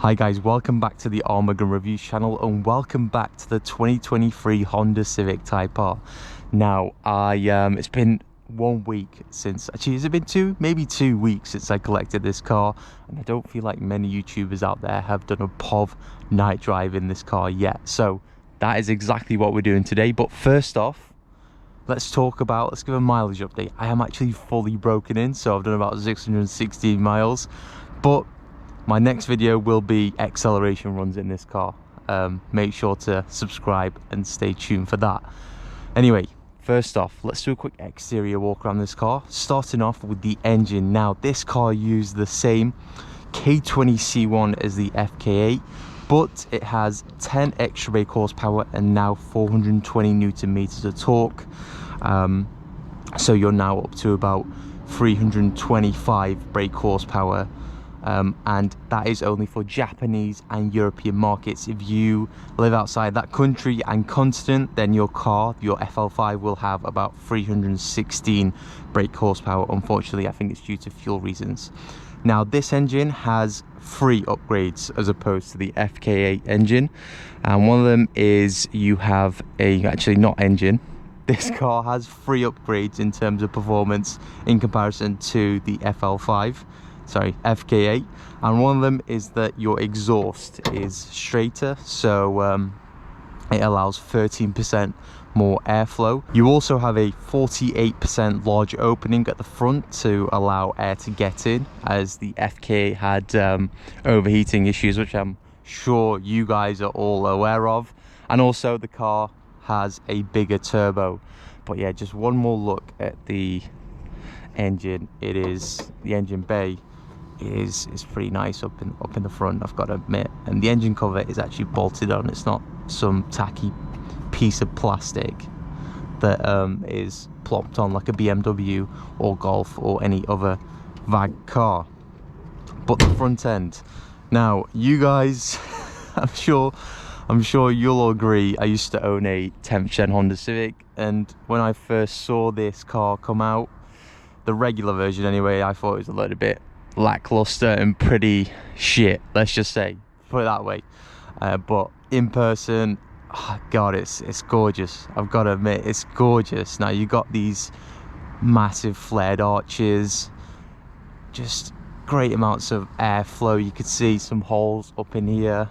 Hi guys, welcome back to the Armageddon Reviews channel and welcome back to the 2023 Honda Civic Type R. Now, it's been 1 week since, actually has it been two? Maybe 2 weeks since I collected this car, and I don't feel like many YouTubers out there have done a POV night drive in this car yet. So that is exactly what we're doing today. But first off, let's give a mileage update. I am actually fully broken in, so I've done about 616 miles, but my next video will be acceleration runs in this car. Make sure to subscribe and stay tuned for that. Anyway, first off, let's do a quick exterior walk around this car, starting off with the engine. Now, this car used the same K20 C1 as the FK8, but it has 10 extra brake horsepower and now 420 Newton meters of torque. So you're now up to about 325 brake horsepower. And that is only for Japanese and European markets. If you live outside that country and continent, then your car, your FL5, will have about 316 brake horsepower. Unfortunately, I think it's due to fuel reasons. Now, this engine has 3 upgrades as opposed to the FK8 engine, and one of them is you have this car has 3 upgrades in terms of performance in comparison to the FK8, and one of them is that your exhaust is straighter, so it allows 13% more airflow. You also have a 48% larger opening at the front to allow air to get in, as the FK8 had overheating issues, which I'm sure you guys are all aware of. And also the car has a bigger turbo. But yeah, just one more look at the engine. The engine bay is pretty nice up in the front, I've got to admit, and the engine cover is actually bolted on. It's not some tacky piece of plastic that is plopped on like a BMW or Golf or any other VAG car. But the front end, now you guys I'm sure you'll all agree, I used to own a 10th gen Honda Civic, and when I first saw this car come out, the regular version anyway, I thought it was a little bit lackluster and pretty shit, let's just say, put it that way. But in person, oh god, it's gorgeous. I've got to admit, it's gorgeous. Now, you got these massive flared arches, just great amounts of airflow. You could see some holes up in here,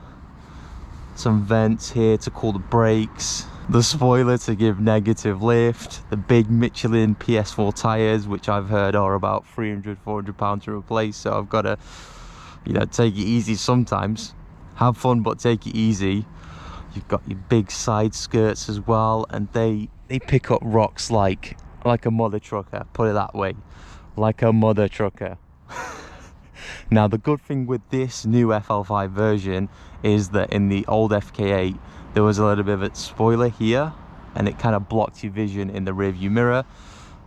some vents here to cool the brakes, the spoiler to give negative lift, the big Michelin PS4 tires, which I've heard are about 300-400 pounds to replace. So I've got to, take it easy sometimes. Have fun, but take it easy. You've got your big side skirts as well, and they pick up rocks like a mother trucker, put it that way, like a mother trucker. Now, the good thing with this new FL5 version is that in the old FK8 there was a little bit of a spoiler here, and it kind of blocked your vision in the rear view mirror.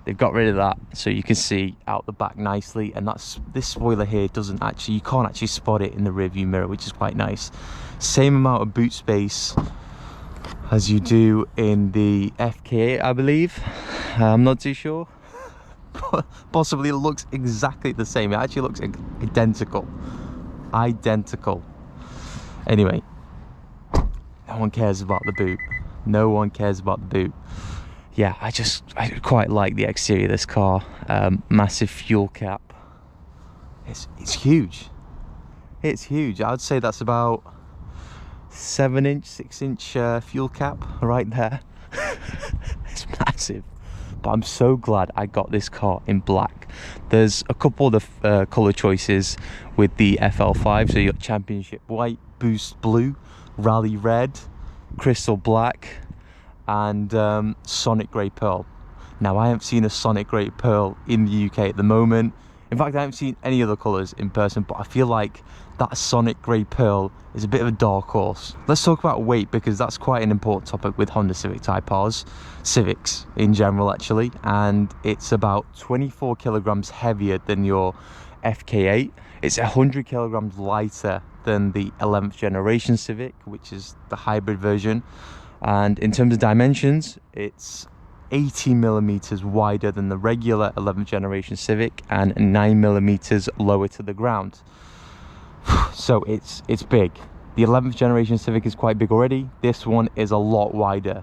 They've got rid of that, so you can see out the back nicely, and this spoiler here you can't actually spot it in the rear view mirror, which is quite nice. Same amount of boot space as you do in the FK8, I believe. I'm not too sure. Possibly it looks exactly the same. It actually looks identical. Anyway, no one cares about the boot. No one cares about the boot. Yeah, I quite like the exterior of this car. Massive fuel cap. It's huge. It's huge. I would say that's about 6-inch fuel cap right there. It's massive. But I'm so glad I got this car in black. There's a couple of colour choices with the FL5. So you got Championship White, Boost Blue, Rally Red, Crystal Black, and Sonic Grey Pearl. Now, I haven't seen a Sonic Grey Pearl in the UK at the moment. In fact, I haven't seen any other colours in person, but I feel like that Sonic Grey Pearl is a bit of a dark horse. Let's talk about weight, because that's quite an important topic with Honda Civic Type Rs, Civics in general actually, and it's about 24 kilograms heavier than your FK8. It's 100 kilograms lighter than the 11th generation Civic, which is the hybrid version. And in terms of dimensions, it's 80 millimeters wider than the regular 11th generation Civic and 9 millimeters lower to the ground. So it's big. The 11th generation Civic is quite big already. This one is a lot wider.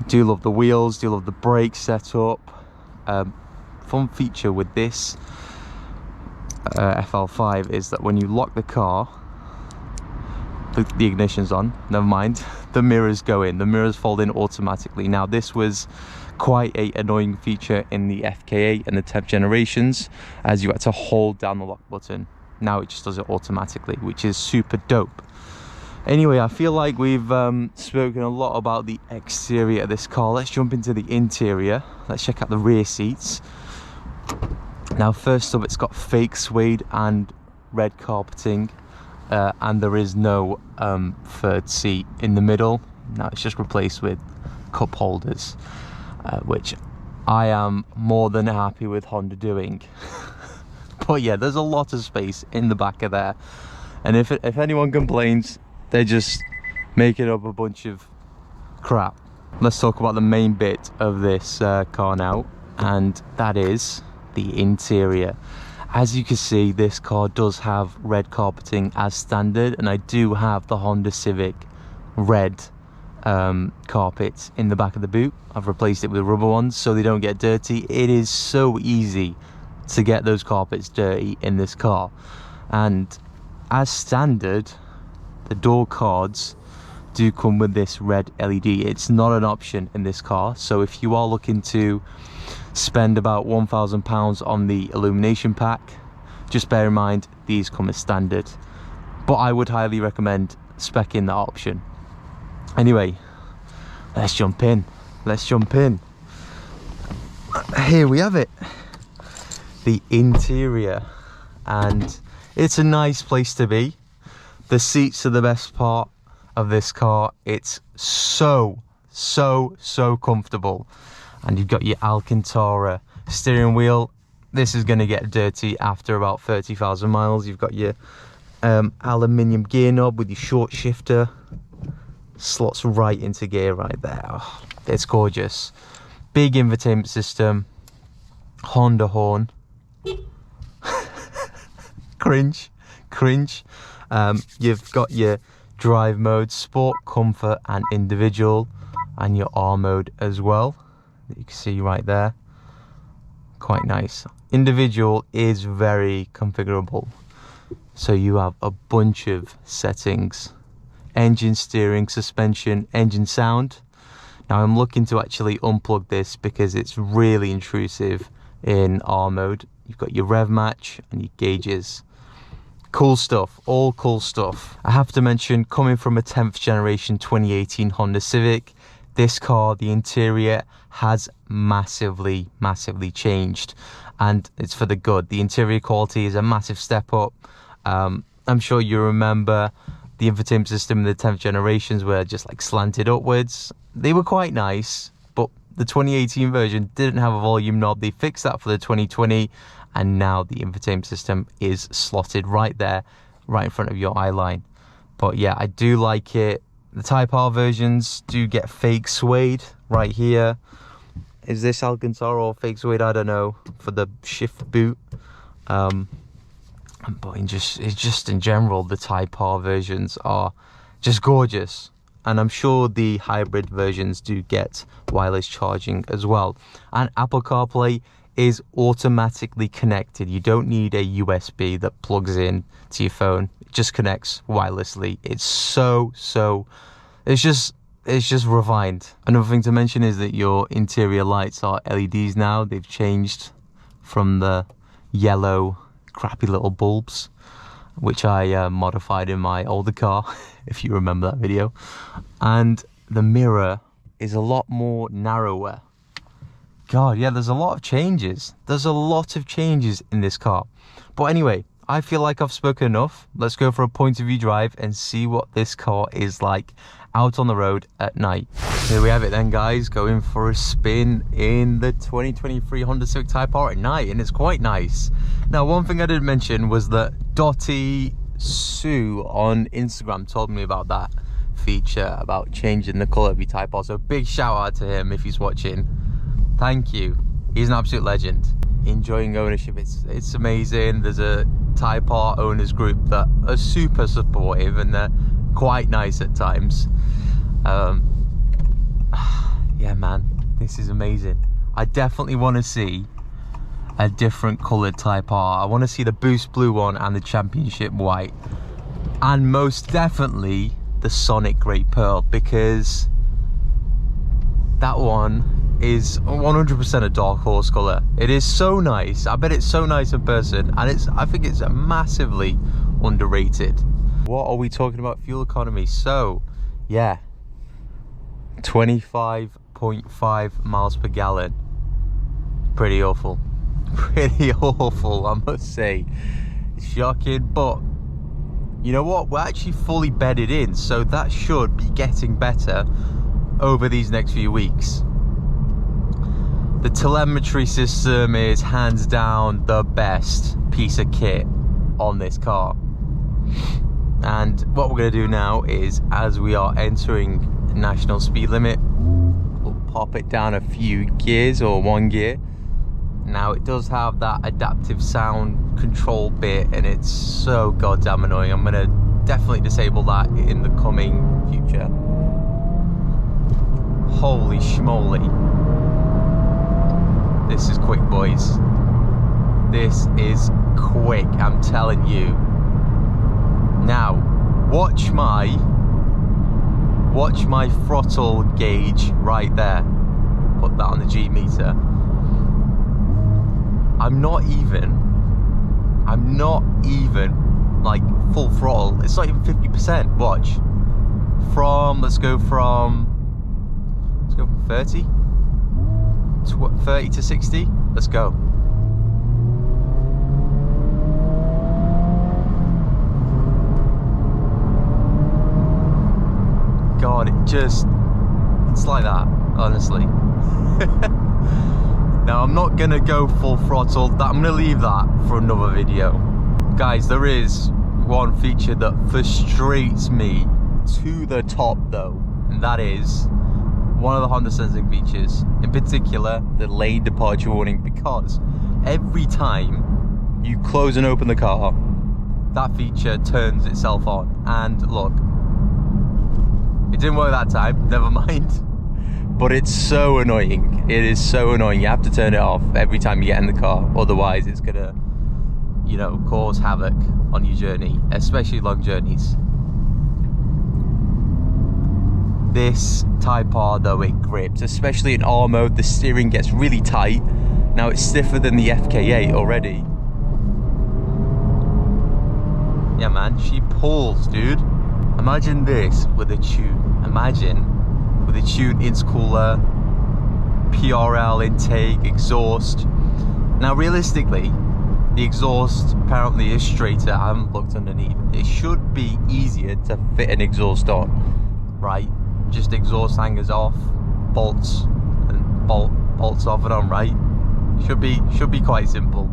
Do love the wheels, do love the brake setup. Fun feature with this FL5 is that when you lock the car, the ignition's on, never mind, the mirrors go in, the mirrors fold in automatically. Now this was quite an annoying feature in the FK8 and the 10th generations, as you had to hold down the lock button. Now it just does it automatically, which is super dope. Anyway, I feel like we've spoken a lot about the exterior of this car. Let's jump into the interior. Let's check out the rear seats. Now first up, it's got fake suede and red carpeting, and there is no third seat in the middle. Now it's just replaced with cup holders, which I am more than happy with Honda doing. But yeah, there's a lot of space in the back of there, and if anyone complains, they're just making up a bunch of crap. Let's talk about the main bit of this car now, and that is the interior. As you can see, this car does have red carpeting as standard, and I do have the Honda Civic red carpets in the back of the boot. I've replaced it with rubber ones so they don't get dirty. It is so easy to get those carpets dirty in this car, and as standard, the door cards do come with this red LED. It's not an option in this car, so if you are looking to spend about £1,000 on the illumination pack, just bear in mind these come as standard, but I would highly recommend speccing that option. Anyway, let's jump in. Here we have it, the interior, and it's a nice place to be. The seats are the best part of this car. It's so comfortable, and you've got your Alcantara steering wheel. This is going to get dirty after about 30,000 miles. You've got your aluminium gear knob with your short shifter, slots right into gear right there. Oh, it's gorgeous. Big infotainment system, Honda horn. cringe. You've got your drive mode, sport, comfort and individual, and your R mode as well, that you can see right there. Quite nice. Individual is very configurable, so you have a bunch of settings: engine, steering, suspension, engine sound. Now I'm looking to actually unplug this because it's really intrusive in R mode. You've got your rev match and your gauges. Cool stuff, all cool stuff. I have to mention, coming from a 10th generation 2018 Honda Civic, this car, the interior has massively changed, and it's for the good. The interior quality is a massive step up. I'm sure you remember the infotainment system in the 10th generations were just like slanted upwards. They were quite nice, but the 2018 version didn't have a volume knob. They fixed that for the 2020, and now the infotainment system is slotted right there, right in front of your eye line. But yeah, I do like it. The Type R versions do get fake suede right here. Is this Alcantara or fake suede? I don't know, for the shift boot. But just in general, the Type R versions are just gorgeous. And I'm sure the hybrid versions do get wireless charging as well. And Apple CarPlay is automatically connected. You don't need a USB that plugs in to your phone. It just connects wirelessly. It's it's just refined. Another thing to mention is that your interior lights are LEDs now. They've changed from the yellow crappy little bulbs, which I modified in my older car, if you remember that video. And the mirror is a lot more narrower. God, yeah, there's a lot of changes. There's a lot of changes in this car. But anyway, I feel like I've spoken enough. Let's go for a point of view drive and see what this car is like out on the road at night. Here we have it then, guys, going for a spin in the 2023 Honda Civic Type R at night, and it's quite nice. Now, one thing I didn't mention was that Dottie Sue on Instagram told me about that feature, about changing the colour of your Type R, so big shout out to him if he's watching. Thank you, he's an absolute legend. enjoying ownership. It's amazing. There's a Type R owners group that are super supportive, and they're quite nice at times. Yeah, man, this is amazing. I definitely want to see a different coloured Type R. I want to see the Boost Blue one and the Championship White, and most definitely the Sonic Grey Pearl, because that one is 100% a dark horse colour. It is so nice. I bet it's so nice in person, and I think it's massively underrated. What are we talking about fuel economy? So yeah, 25.5 miles per gallon. Pretty awful. Pretty awful, I must say. It's shocking, but you know what? We're actually fully bedded in, so that should be getting better over these next few weeks. The telemetry system is hands down the best piece of kit on this car. And what we're going to do now is, as we are entering national speed limit, we'll pop it down a few gears, or one gear. Now it does have that adaptive sound control bit, and it's so goddamn annoying. I'm going to definitely disable that in the coming future. Holy schmoly. This is quick, boys. This is quick, I'm telling you. Now, watch my throttle gauge right there. Put that on the G meter. I'm not even like full throttle. It's not even 50%. Watch. Let's go from 30 to 60. Let's go. God, it's like that, honestly. Now, I'm not gonna go full throttle. I'm gonna leave that for another video. Guys, there is one feature that frustrates me to the top though, and that is one of the Honda sensing features, in particular the lane departure warning, because every time you close and open the car, that feature turns itself on. And look, it didn't work that time, never mind. But it's so annoying. It is so annoying. You have to turn it off every time you get in the car, otherwise it's gonna, you know, cause havoc on your journey, especially long journeys. This Type R though, it grips, especially in R mode. The steering gets really tight. Now it's stiffer than the FK8 already. Yeah man, she pulls, dude. Imagine this with a tune. Imagine with a tuned intercooler, PRL intake, exhaust. Now realistically, the exhaust apparently is straighter. I haven't looked underneath. It should be easier to fit an exhaust on, right? Just exhaust hangers off, bolts, and bolts off and on, right? Should be quite simple.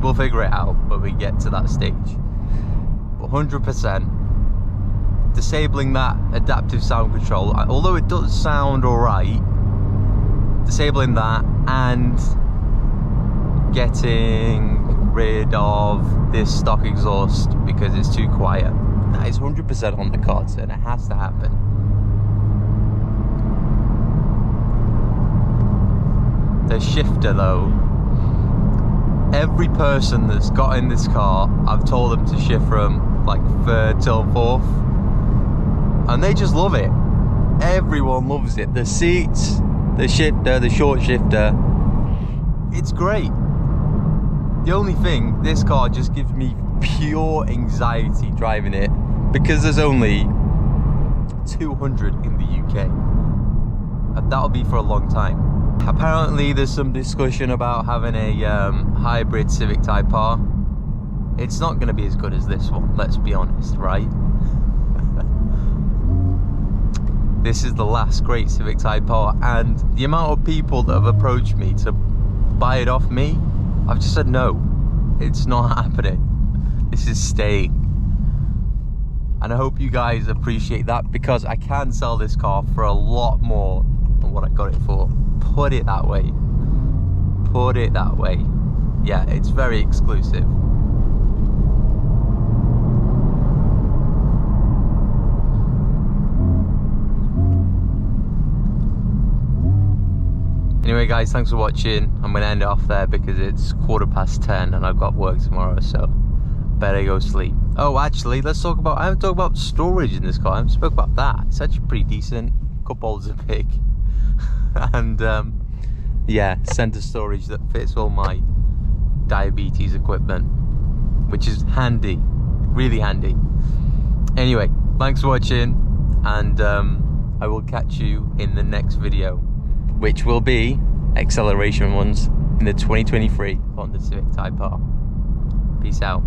We'll figure it out when we get to that stage. But 100%. Disabling that adaptive sound control, although it does sound alright, disabling that and getting rid of this stock exhaust because it's too quiet, that is 100% on the cards, and it has to happen. The shifter though, every person that's got in this car, I've told them to shift from like 3rd till 4th, and they just love it. Everyone loves it. The seats, the shifter, the short shifter, it's great. The only thing, this car just gives me pure anxiety driving it, because there's only 200 in the UK, and that'll be for a long time. Apparently there's some discussion about having a hybrid Civic Type R. It's not going to be as good as this one, let's be honest, right? This is the last great Civic Type R, and the amount of people that have approached me to buy it off me, I've just said no, it's not happening. This is staying. And I hope you guys appreciate that, because I can sell this car for a lot more than what I got it for. Put it that way. put it that way. Yeah, it's very exclusive. Anyway guys, thanks for watching. I'm gonna end it off there because it's 10:15 and I've got work tomorrow, so better go sleep. Oh, actually, let's talk about, I haven't talked about storage in this car. I haven't spoke about that. It's actually pretty decent. Cup holders are big. And yeah, center storage that fits all my diabetes equipment, which is handy, really handy. Anyway, thanks for watching, and I will catch you in the next video, which will be acceleration ones in the 2023 Honda Civic Type R. Peace out.